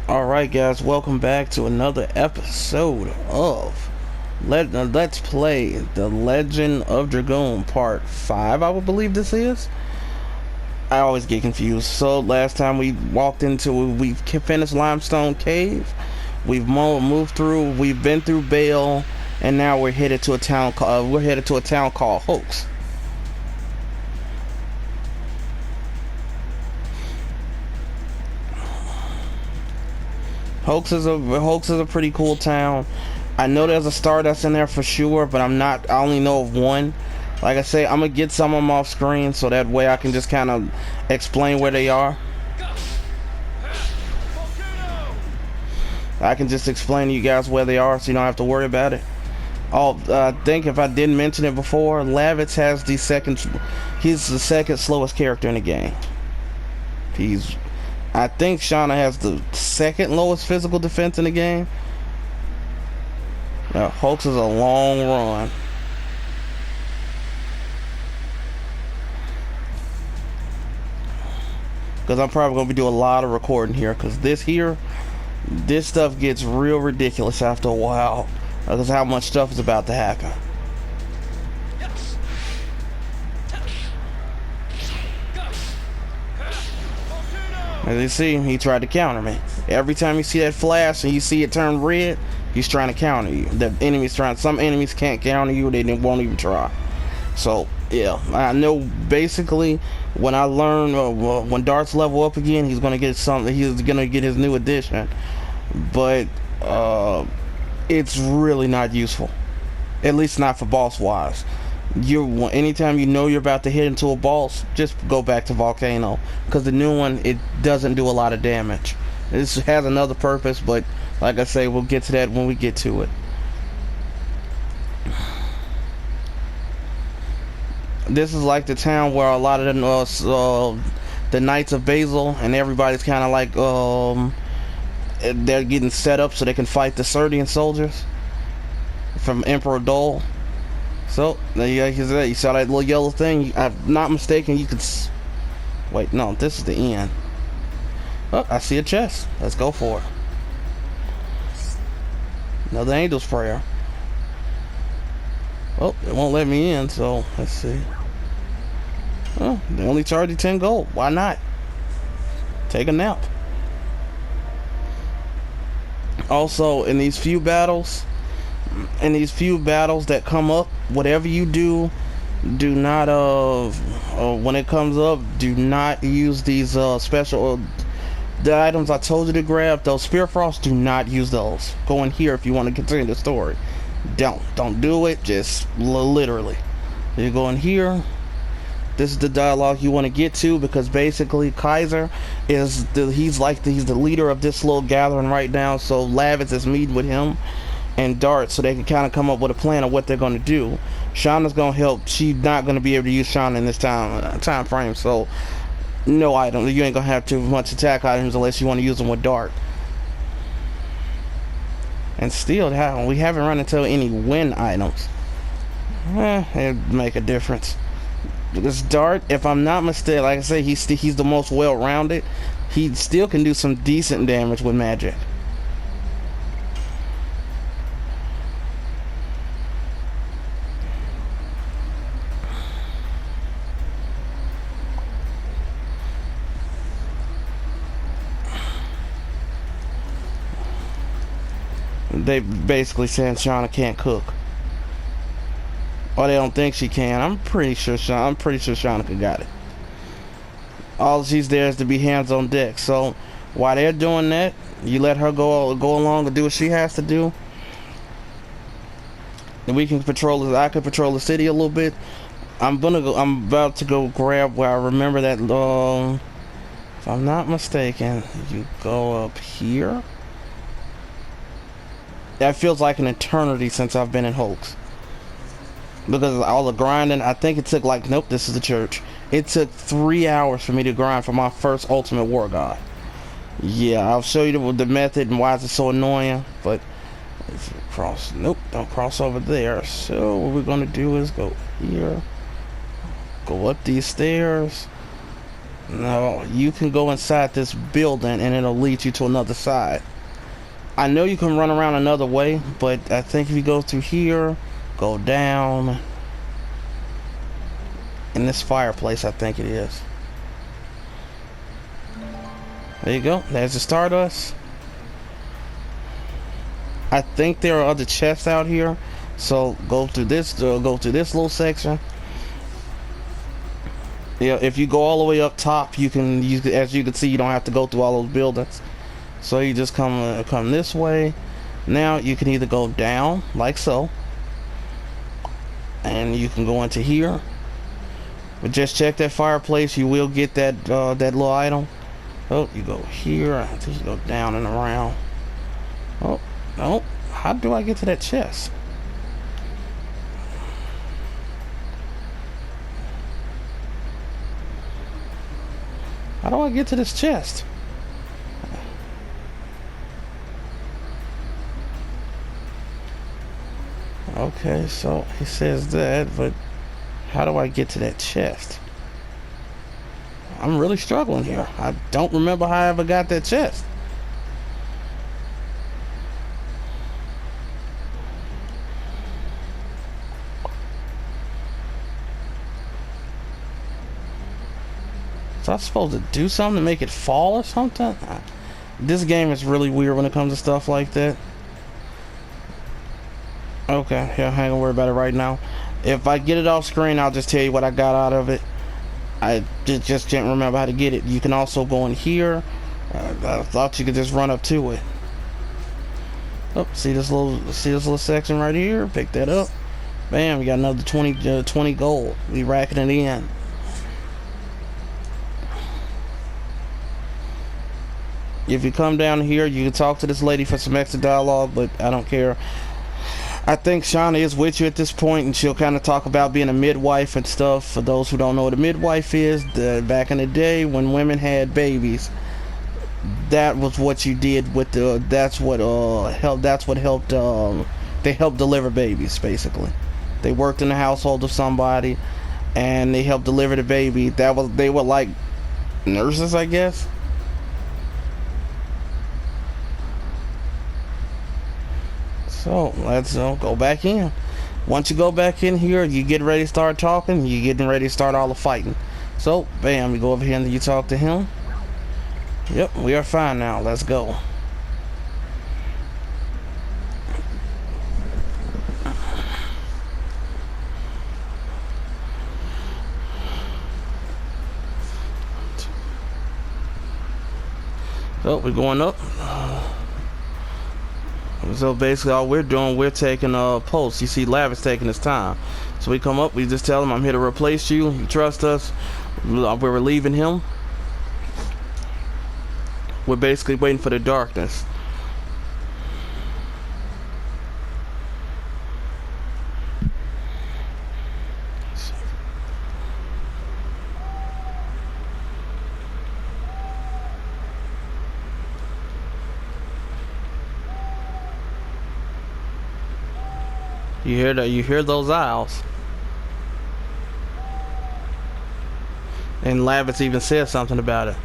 Alright guys, welcome back to another episode of Let's Play The Legend of Dragoon Part 5, I would believe this is. I always get confused. So last time we we finished Limestone Cave. We've moved through, we've been through Bale, and now we're headed to a town called Hoax. Hoax is a pretty cool town. I know there's a star that's in there for sure, but I only know of one. Like I say, I'm gonna get some of them off screen so that way I can just kind of explain where they are. I can just explain to you guys where they are so you don't have to worry about it. Oh, I think if I didn't mention it before, Lavitz has he's the second slowest character in the game. I think Shauna has the second lowest physical defense in the game. Now, Hoax is a long run. Because I'm probably going to be doing a lot of recording here. Because this stuff gets real ridiculous after a while. Because how much stuff is about to happen. As you see, he tried to counter me. Every time you see that flash and you see it turn red, he's trying to counter you. Some enemies can't counter you, they won't even try. So, yeah, I know basically when I learn, when darts level up again, he's gonna get his new addition. But, it's really not useful. At least not for boss wise. Anytime you know you're about to hit into a boss, just go back to Volcano, because the new one, it doesn't do a lot of damage. This has another purpose, but like I say, we'll get to that when we get to it. This is like the town where a lot of the Knights of Basil and everybody's kind of like they're getting set up so they can fight the Serdian soldiers from Emperor Dole. So, you saw that little yellow thing. If I'm not mistaken, you could... Wait, no, this is the end. Oh, I see a chest. Let's go for it. Another angel's prayer. Oh, it won't let me in, so let's see. Oh, they only charge you 10 gold. Why not? Take a nap. Also, in these few battles that come up, whatever you do not when it comes up, do not use these special the items I told you to grab. Those spear frosts, do not use those. Go in here if you want to continue the story. Don't do it. Just literally, you go in here. This is the dialogue you want to get to, because basically Kaiser he's the leader of this little gathering right now. So Lavitz is meeting with him and Dart so they can kind of come up with a plan of what they're going to do. Shauna's going to help. She's not going to be able to use Shauna in this time frame, so no item. You ain't going to have too much attack items unless you want to use them with Dart. And still, we haven't run into any win items. It'd make a difference. This Dart, if I'm not mistaken, like I say, he's the most well-rounded. He still can do some decent damage with magic. They basically saying Shauna can't cook, or they don't think she can. I'm pretty sure Shauna could got it. All she's there is to be hands on deck. So while they're doing that, you let her go along and do what she has to do. And I can patrol the city a little bit. I'm about to go grab where I remember that. If I'm not mistaken, you go up here. That feels like an eternity since I've been in Hoax. Because of all the grinding, I think it took nope, this is the church. It took 3 hours for me to grind for my first ultimate war god. Yeah, I'll show you the method and why it's so annoying. But if you cross, nope, don't cross over there. So what we're gonna do is go here, go up these stairs, No, you can go inside this building and it'll lead you to another side. I know you can run around another way, but I think if you go through here, go down in this fireplace, I think it is. There you go. There's the Stardust. I think there are other chests out here, so go through this little section. Yeah, if you go all the way up top, you can, as you can see, you don't have to go through all those buildings. So you just come this way. Now you can either go down like so, and you can go into here. But just check that fireplace. You will get that that little item. Oh, you go here. I think you go down and around. Oh, no. How do I get to that chest? How do I get to this chest? Okay, so he says that, but how do I get to that chest? I'm really struggling here. I don't remember how I ever got that chest. So I'm supposed to do something to make it fall or something? This game is really weird when it comes to stuff like that. Okay, yeah, I ain't gonna worry about it right now. If I get it off screen, I'll just tell you what I got out of it. I just can't remember how to get it. You can also go in here. I thought you could just run up to it. Oh, see this little section right here? Pick that up. Bam, we got another 20 gold. We racking it in. If you come down here, you can talk to this lady for some extra dialogue, but I don't care. I think Shauna is with you at this point, and she'll kind of talk about being a midwife and stuff. For those who don't know what a midwife is, back in the day when women had babies, that was what you did with the. That's what helped. That's what helped. They helped deliver babies, basically. They worked in the household of somebody, and they helped deliver the baby. They were like nurses, I guess. So let's go back in. Once you go back in here, you get ready to start talking. You getting ready to start all the fighting. So bam, you go over here and you talk to him. Yep, we are fine now. Let's go. So we're going up. So basically all we're doing, we're taking pulse. You see Lavish taking his time. So we come up, we just tell him, I'm here to replace you. You trust us. We're relieving him. We're basically waiting for the darkness. You hear that? You hear those owls? And Lavish even said something about it.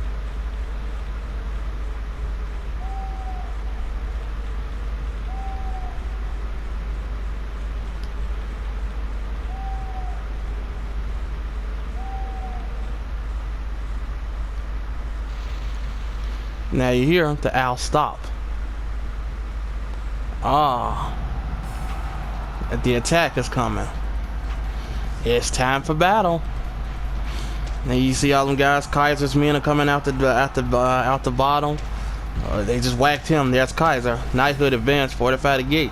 Now you hear the owl stop. Ah. The attack is coming. It's time for battle. Now you see all them guys, Kaiser's men are coming out the bottom. They just whacked him. There's Kaiser. Knighthood advanced, fortify the gate.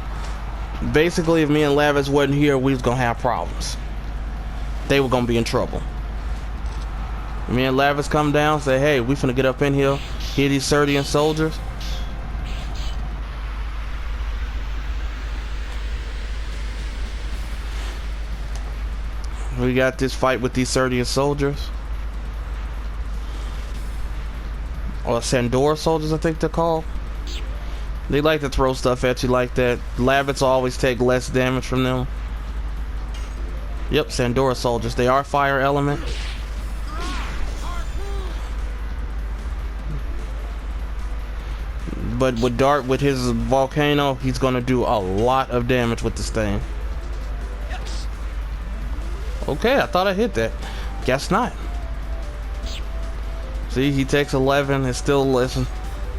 Basically, if me and Lavish wasn't here, we was gonna have problems. They were gonna be in trouble. Me and Lavish come down, say, hey, we finna get up in here, hit these Serdian soldiers. We got this fight with these Serdian soldiers. Or Sandora soldiers, I think they're called. They like to throw stuff at you like that. Lavish will always take less damage from them. Yep, Sandora soldiers. They are fire element. but with Dart, with his volcano, he's gonna do a lot of damage with this thing. Okay, I thought I hit that. Guess not. See, he takes 11. It's still listen.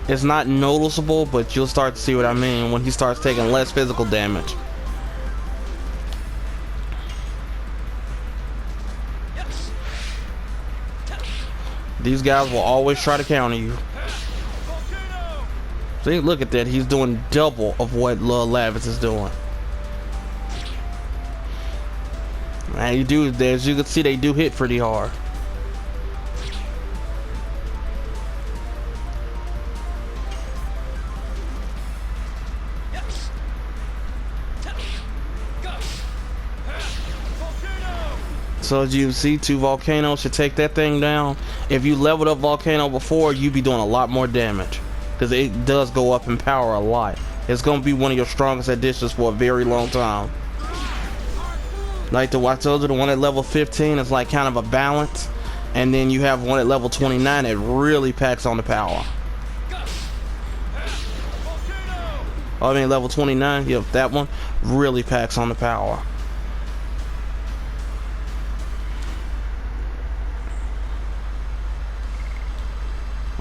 It's not noticeable, but you'll start to see what I mean when he starts taking less physical damage. These guys will always try to counter you. See, look at that. He's doing double of what Lavis is doing. And you do, as you can see, they do hit pretty hard. So as you see, 2 volcanoes should take that thing down. If you leveled up volcano before, you'd be doing a lot more damage, because it does go up in power a lot. It's gonna be one of your strongest additions for a very long time. Like I told you, the one at level 15 is like kind of a balance, and then you have one at level 29 that really packs on the power. I mean level 29, yep, that one really packs on the power.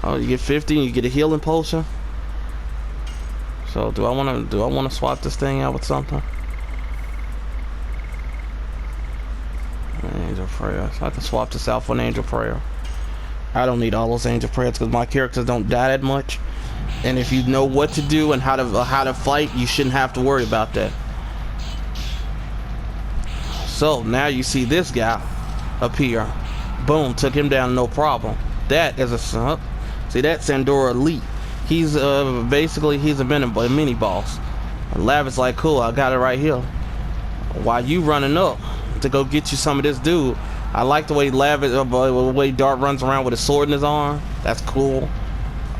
Oh, you get 50 and you get a healing potion. So do I want to swap this thing out with something? Angel prayer. So I can swap this out for an angel prayer. I don't need all those angel prayers because my characters don't die that much. And if you know what to do and how to fight, you shouldn't have to worry about that. So now you see this guy appear. Boom, took him down, no problem. That is a see that Sandora Elite. He's basically he's a mini boss. And Lavis like, cool, I got it right here. While you running up to go get you some of this dude. I like the way the way Dart runs around with a sword in his arm. That's cool.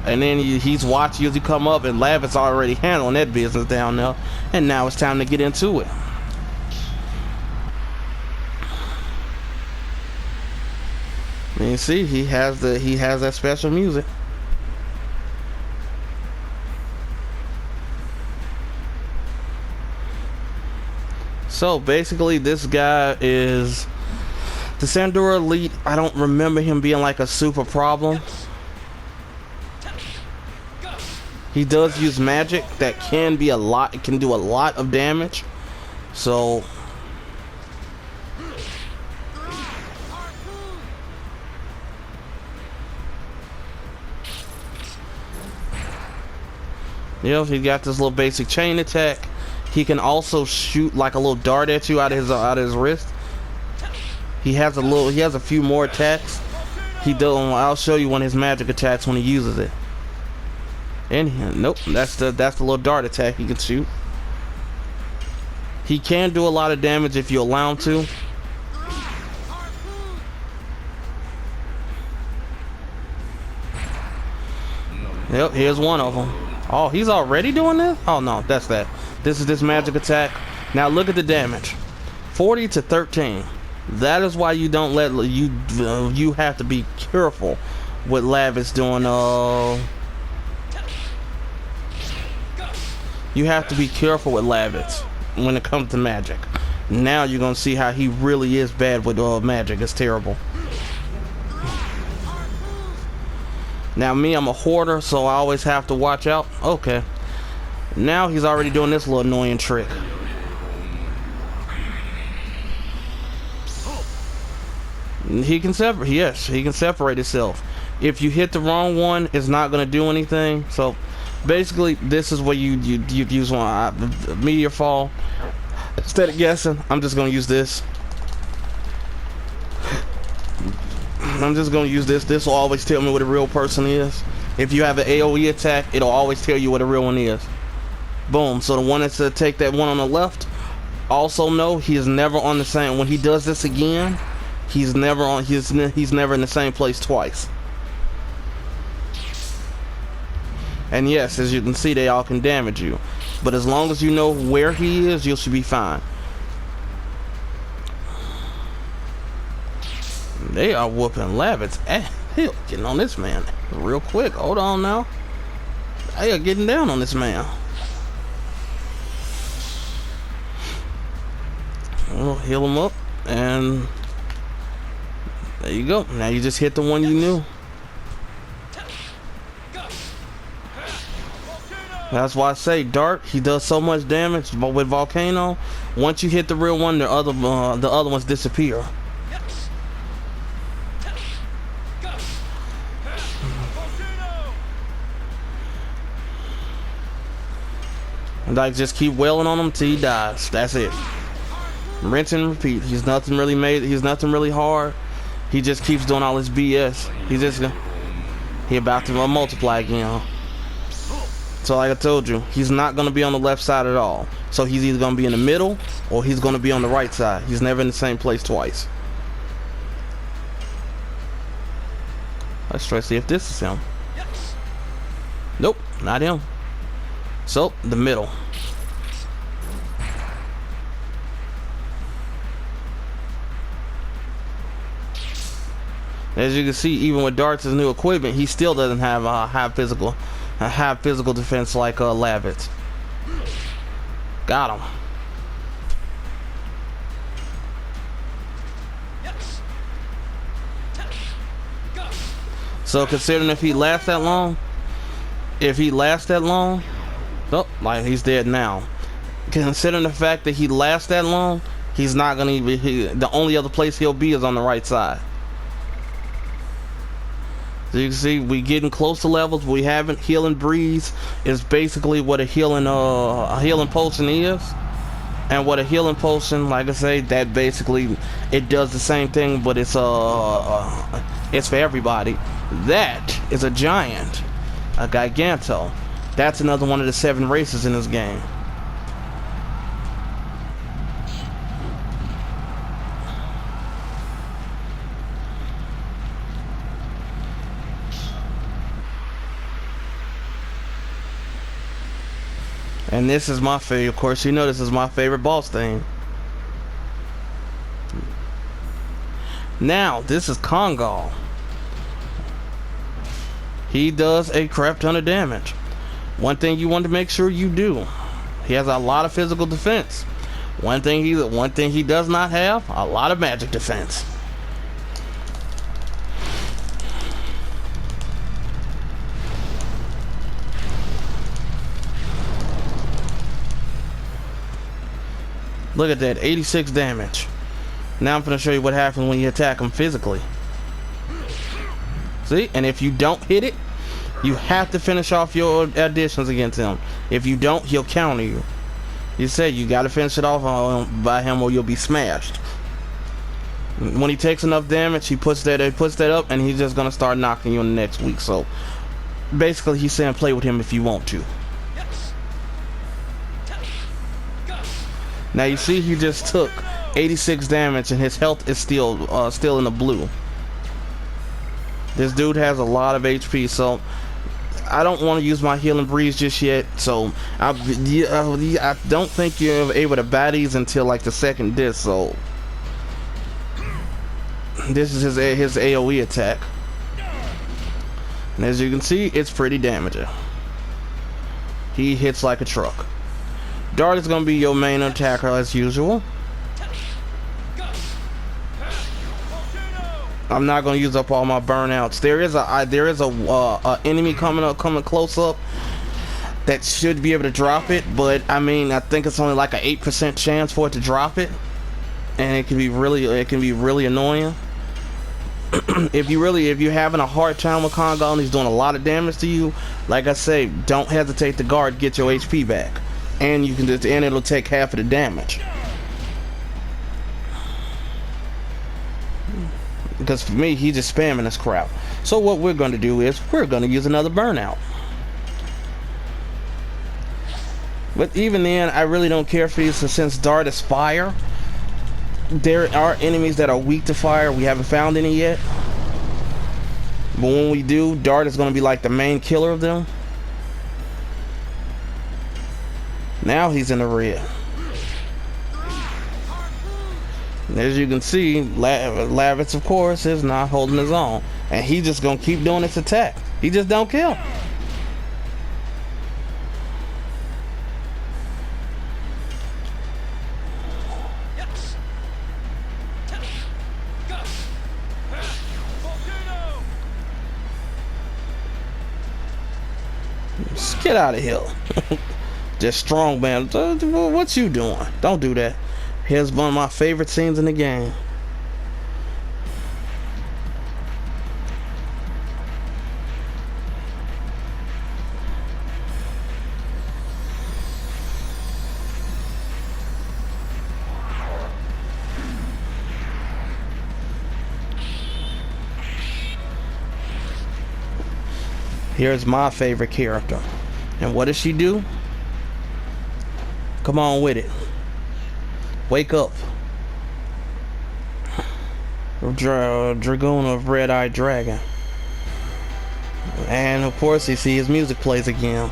And then he's watching you as you come up, and Lavis already handling that business down there. And now it's time to get into it. And you see, he has that special music. So basically, this guy is the Sandora Elite. I don't remember him being like a super problem. He does use magic that can be a lot. It can do a lot of damage. So yeah, he got this little basic chain attack. He can also shoot like a little dart at you out of his wrist. He has a few more attacks. I'll show you one of his magic attacks when he uses it. And nope, that's the little dart attack he can shoot. He can do a lot of damage if you allow him to. Yep, here's one of them. Oh, he's already doing this? Oh no, that's that. This is this magic attack. Now look at the damage. 40 to 13. That is why you don't let you have to be careful with Lavis doing you have to be careful with Lavis when it comes to magic. Now you're gonna see how he really is bad with magic. It's terrible. Now me, I'm a hoarder, so I always have to watch out. Okay. Now he's already doing this little annoying trick. He can separate. Yes, he can separate himself. If you hit the wrong one, it's not gonna do anything. So basically, this is where you use one meteor fall. Instead of guessing, I'm just gonna use this. I'm just gonna use this. This will always tell me what a real person is. If you have an AoE attack, it'll always tell you what a real one is. Boom. So the one that's to take that one on the left, also know he is never on the same. When he does this again, he's never on. He's never in the same place twice. And yes, as you can see, they all can damage you. But as long as you know where he is, you should be fine. They are whooping Lavis. Hell, getting on this man real quick. Hold on now. They are getting down on this man. We'll heal him up, and there you go. Now you just hit the one you knew. That's why I say Dart, he does so much damage, but with Volcano, once you hit the real one, the other ones disappear. Like, just keep wailing on him till he dies. That's it. Rinse and repeat. He's nothing really hard. He just keeps doing all this BS. He about to multiply again. So like I told you, he's not going to be on the left side at all. So he's either going to be in the middle or he's going to be on the right side. He's never in the same place twice. Let's try to see if this is him. Nope, not him. So, the middle. As you can see, even with Dart's new equipment, he still doesn't have a high physical defense like Lavitz. Got him. So considering if he lasts that long, oh, like he's dead now. Considering the fact that he lasts that long, he's not gonna even. The only other place he'll be is on the right side. So you can see we getting close to levels we haven't. Healing Breeze is basically what a healing potion is, and what a healing potion, like I say, that basically it does the same thing, but it's for everybody. That is a giant, a Giganto. That's another one of the 7 races in this game. And this is my favorite. Of course, you know this is my favorite boss thing. Now, this is Kongal. He does a crap ton of damage. One thing you want to make sure you do, he has a lot of physical defense. One thing he does not have, a lot of magic defense. Look at that, 86 damage. Now I'm gonna show you what happens when you attack him physically. See, and if you don't hit it, you have to finish off your additions against him. If you don't, he'll counter you. You said you got to finish it off by him or you'll be smashed. When he takes enough damage, he puts that up, and he's just gonna start knocking you in the next week. So basically, he's saying play with him if you want to. Now you see, he just took 86 damage, and his health is still in the blue. This dude has a lot of HP, so I don't want to use my Healing Breeze just yet. So I don't think you're able to buy these until like the second disc. So this is his AOE attack, and as you can see, it's pretty damaging. He hits like a truck. Dart is going to be your main attacker as usual. I'm not going to use up all my burnouts. There is a enemy coming close up that should be able to drop it, but I mean, I think it's only like an 8% chance for it to drop it, and it can be really annoying. If you're having a hard time with Kongal and he's doing a lot of damage to you, like I say, don't hesitate to guard, get your HP back, and it'll take half of the damage. Because for me, he's just spamming this crap. So what we're going to do is we're going to use another burnout. But even then, I really don't care for these, since Dart is fire. There are enemies that are weak to fire. We haven't found any yet. But when we do, Dart is going to be like the main killer of them. Now he's in the red. As you can see, Lavitz, of course, is not holding his own, and he's just gonna keep doing this attack. He just don't kill. Just get out of here. Just strong man. What you doing? Don't do that. Here's one of my favorite scenes in the game. Here's my favorite character. And what does she do? Come on with it. Wake up. Dragoon of Red-Eyed Dragon. And of course you see his music plays again.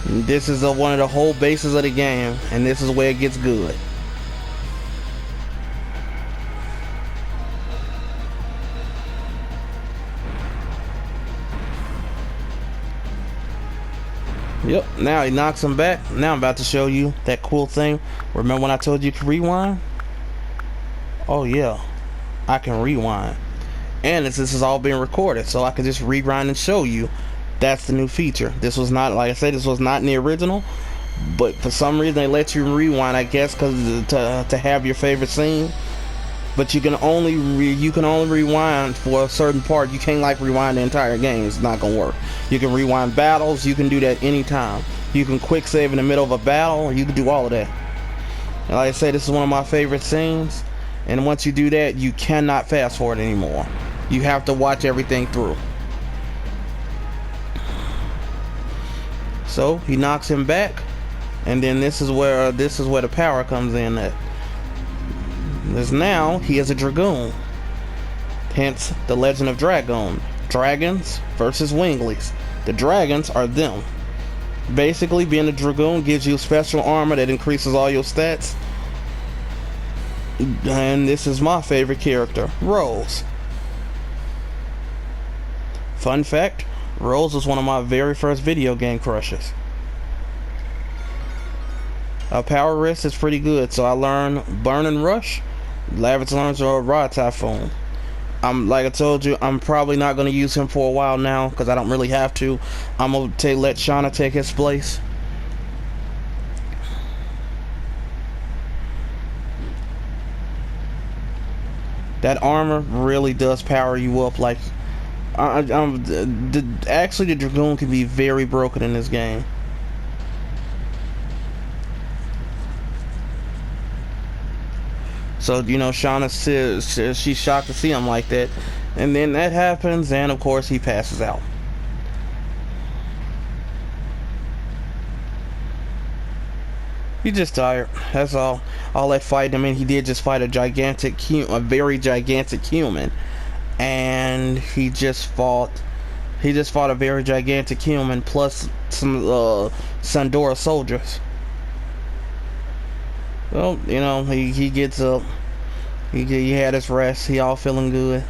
This is one of the whole bases of the game, and this is where it gets good. Yep, now he knocks him back. Now I'm about to show you that cool thing. Remember when I told you to rewind? Oh yeah, I can rewind. And this is all being recorded, so I can just rewind and show you. That's the new feature. This was not, like I said, this was not in the original, but for some reason they let you rewind, I guess, because to have your favorite scene. But you can only rewind for a certain part. You can't like rewind the entire game. It's not gonna work. You can rewind battles. You can do that anytime. You can quick save in the middle of a battle. You can do all of that. And like I said, this is one of my favorite scenes. And once you do that, you cannot fast forward anymore. You have to watch everything through. So he knocks him back, and then this is where the power comes in at. Because now he is a Dragoon. Hence the legend of Dragoon. Dragons versus Winglies. The dragons are them. Basically, being a Dragoon gives you special armor that increases all your stats. And this is my favorite character, Rose. Fun fact, Rose was one of my very first video game crushes. Power Wrist is pretty good, so I learned Burn and Rush. Lavitz learns a Rod Typhoon. Like I told you, I'm probably not going to use him for a while now because I don't really have to. I'm going to let Shauna take his place. That armor really does power you up. Like, actually, the Dragoon can be very broken in this game. So, you know, Shauna says she's shocked to see him like that. And then that happens, and of course he passes out. He's just tired. That's all. All that fighting. I mean, he did just fight a very gigantic human. And he just fought a very gigantic human plus some Sandora soldiers. Well, you know, he gets up. He had his rest. He all feeling good.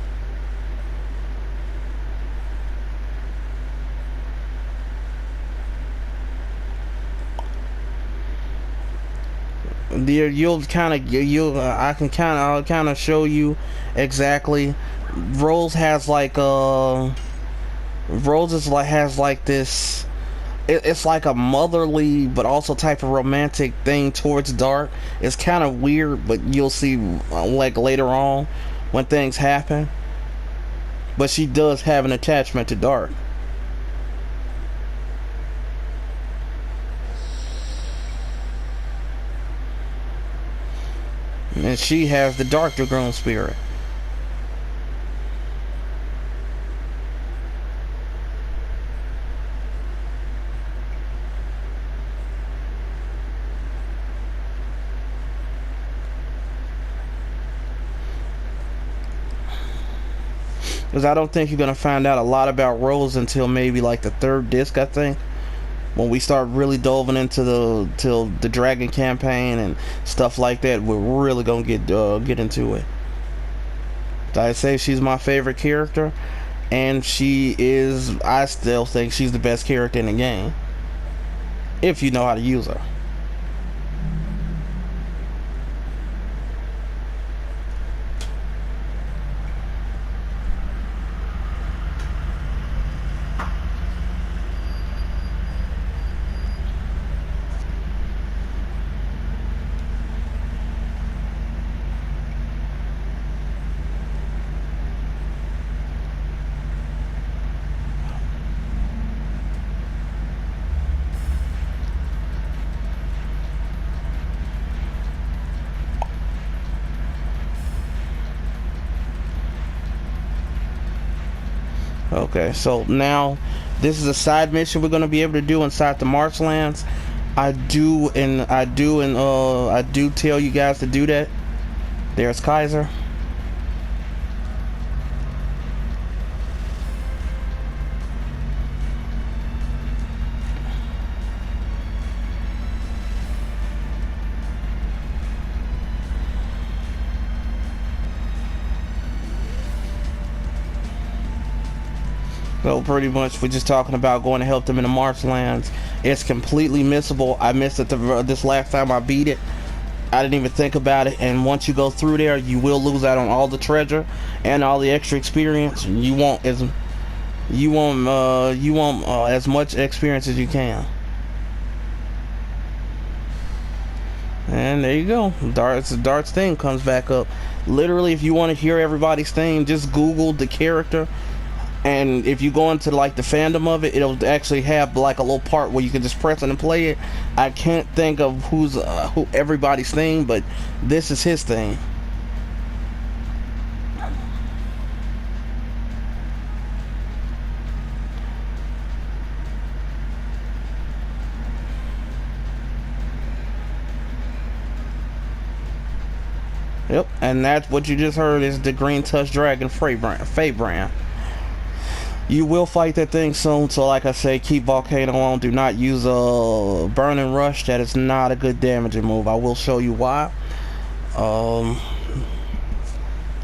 There, I can kind of show you exactly. Rose has like has like this. It's like a motherly but also type of romantic thing towards Dark. It's kind of weird, but you'll see like later on when things happen. But she does have an attachment to Dark. And she has the Dark Dragoon spirit. Because I don't think you're going to find out a lot about Rose until maybe like the third disc, I think. When we start really delving into the Dragon campaign and stuff like that, we're really going to get into it. I say she's my favorite character. And I still think she's the best character in the game. If you know how to use her. Okay, so now this is a side mission we're gonna be able to do inside the marshlands. I do tell you guys to do that. There's Kaiser. So pretty much we're just talking about going to help them in the marshlands. It's completely missable. I missed it this last time I beat it. I didn't even think about it, and once you go through there, you will lose out on all the treasure and all the extra experience. You want as much experience as you can. And there you go. Dart's thing comes back up. Literally, if you want to hear everybody's thing, just Google the character. And if you go into like the fandom of it, it'll actually have like a little part where you can just press it and play it. I can't think of who everybody's thing, but this is his thing. Yep, and that's what you just heard is the Green Touch Dragon Fae brand. You will fight that thing soon, so like I say, keep Volcano on. Do not use a Burning Rush. That is not a good damaging move. I will show you why.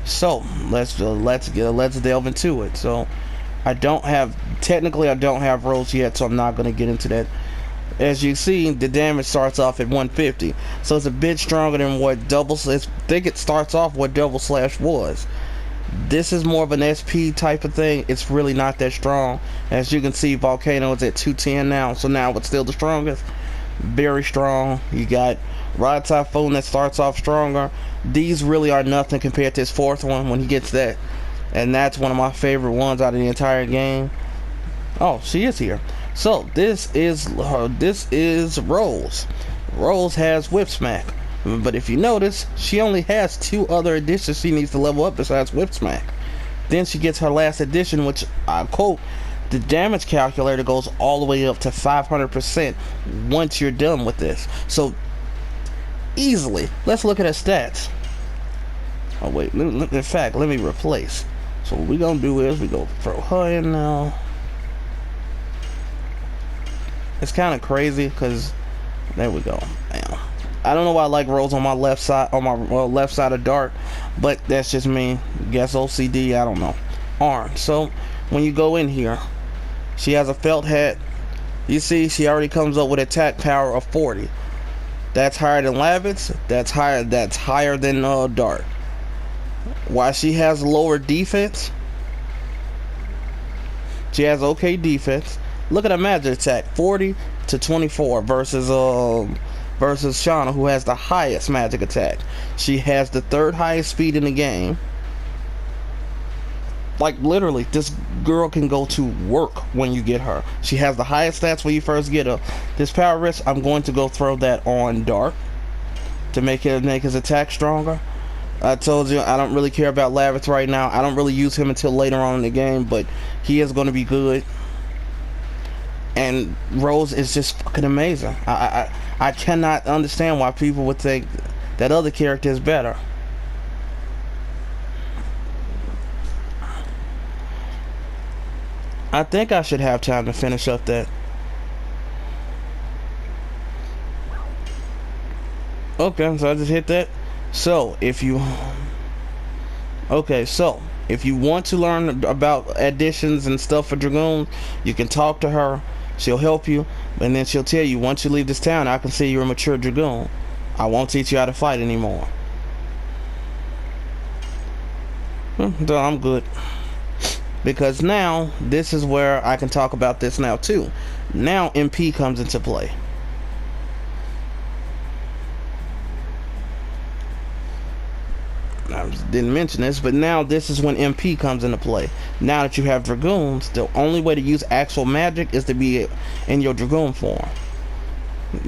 So let's delve into it. So I don't have Rose yet, so I'm not gonna get into that. As you see, the damage starts off at 150, so it's a bit stronger than what I think it starts off what Double Slash was. This is more of an SP type of thing. It's really not that strong. As you can see, Volcano is at 210 now, so now it's still the strongest. Very strong. You got Rod Typhoon that starts off stronger. These really are nothing compared to his fourth one when he gets that. And that's one of my favorite ones out of the entire game. Oh, she is here. So this is Rose. Rose has Whip Smack. But if you notice, she only has 2 other additions she needs to level up besides Whip Smack. Then she gets her last addition, which I quote, the damage calculator goes all the way up to 500% once you're done with this. So easily, let's look at her stats. Oh wait, in fact, let me replace. So what we're gonna do is we go throw her in now. It's kind of crazy because there we go. Damn. I don't know why I like Rose on my left side, left side of Dart, but that's just me. Guess OCD, I don't know. Arm. So when you go in here, she has a felt hat. You see, she already comes up with attack power of 40. That's higher than Lavitz. That's higher than Dart. Why she has lower defense? She has okay defense. Look at her magic attack, 40 to 24 versus Shauna, who has the highest magic attack. She has the 3rd highest speed in the game. Like literally, this girl can go to work when you get her. She has the highest stats when you first get her. This power risk, I'm going to go throw that on Dart to make his attack stronger. I told you I don't really care about Lavitz right now. I don't really use him until later on in the game, but he is going to be good. And Rose is just fucking amazing. I cannot understand why people would think that other character is better. I think I should have time to finish up that. Okay, so I just hit that. So if you want to learn about additions and stuff for Dragoon, you can talk to her. She'll help you, and then she'll tell you, once you leave this town, I can see you're a mature Dragoon. I won't teach you how to fight anymore. So I'm good. Because now, this is where I can talk about this now too. Now MP comes into play. I didn't mention this, but now this is when MP comes into play. Now that you have Dragoons, the only way to use actual magic is to be in your Dragoon form.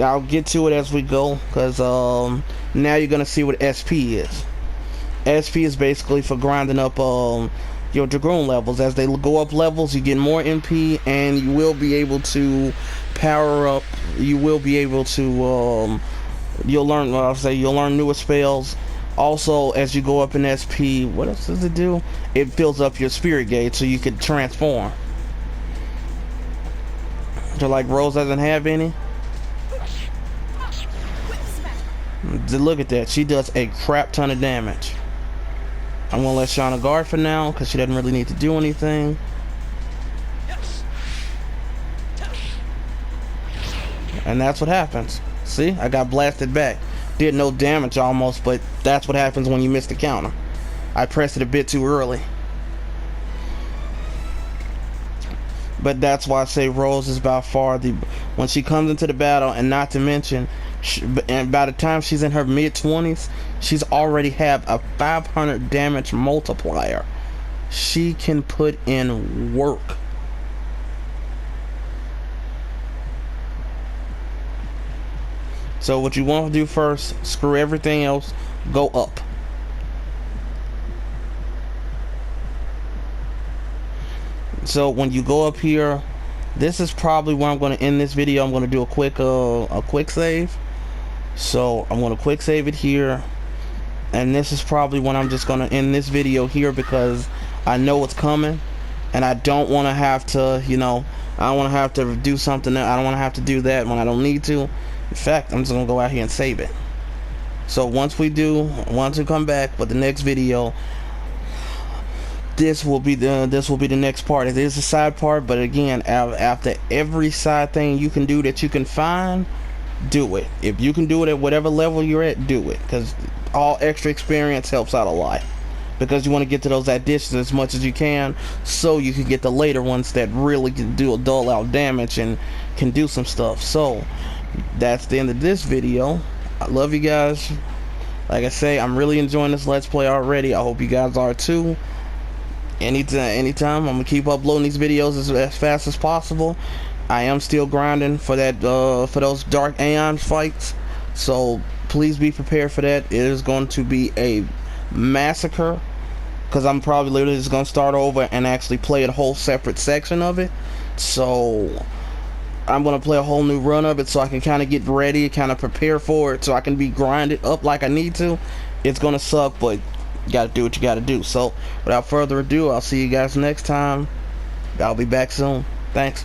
I'll get to it as we go, because now you're going to see what SP is. SP is basically for grinding up your Dragoon levels. As they go up levels, you get more MP, and you will be able to power up. You will be able to you'll learn. You'll learn newer spells. Also, as you go up in SP, what else does it do? It fills up your spirit gauge, so you can transform. So like Rose doesn't have any. Look at that. She does a crap ton of damage. I'm gonna let Shauna guard for now because she doesn't really need to do anything. And that's what happens. See, I got blasted back. Did no damage almost, but that's what happens when you miss the counter. I pressed it a bit too early. But that's why I say Rose is by far the, when she comes into the battle, and not to mention, and by the time she's in her mid-20s, she's already have a 500 damage multiplier. She can put in work. So what you want to do first, screw everything else, go up. So when you go up here, this is probably where I'm going to end this video. I'm going to do a quick save. So I'm going to quick save it here, and this is probably when I'm just going to end this video here, because I know what's coming, and I don't want to have to, you know, I don't want to have to do something that I don't want to have to do that when I don't need to. In fact, I'm just going to go out here and save it. So once we come back with the next video, this will be the next part. It is a side part, but again, after every side thing you can do that you can find, do it. If you can do it at whatever level you're at, do it, because all extra experience helps out a lot, because you want to get to those additions as much as you can, so you can get the later ones that really can do a dull out damage and can do some stuff. So that's the end of this video. I love you guys. Like I say, I'm really enjoying this Let's Play already. I hope you guys are too. Anytime I'm gonna keep uploading these videos as fast as possible. I am still grinding for that for those Dark Aeon fights, so please be prepared for that. It is going to be a massacre, because I'm probably literally just gonna start over and actually play a whole separate section of it. So I'm gonna play a whole new run of it, so I can kind of get ready, kind of prepare for it, so I can be grinded up like I need to. It's gonna suck, but you gotta do what you gotta do. So without further ado, I'll see you guys next time. I'll be back soon. Thanks.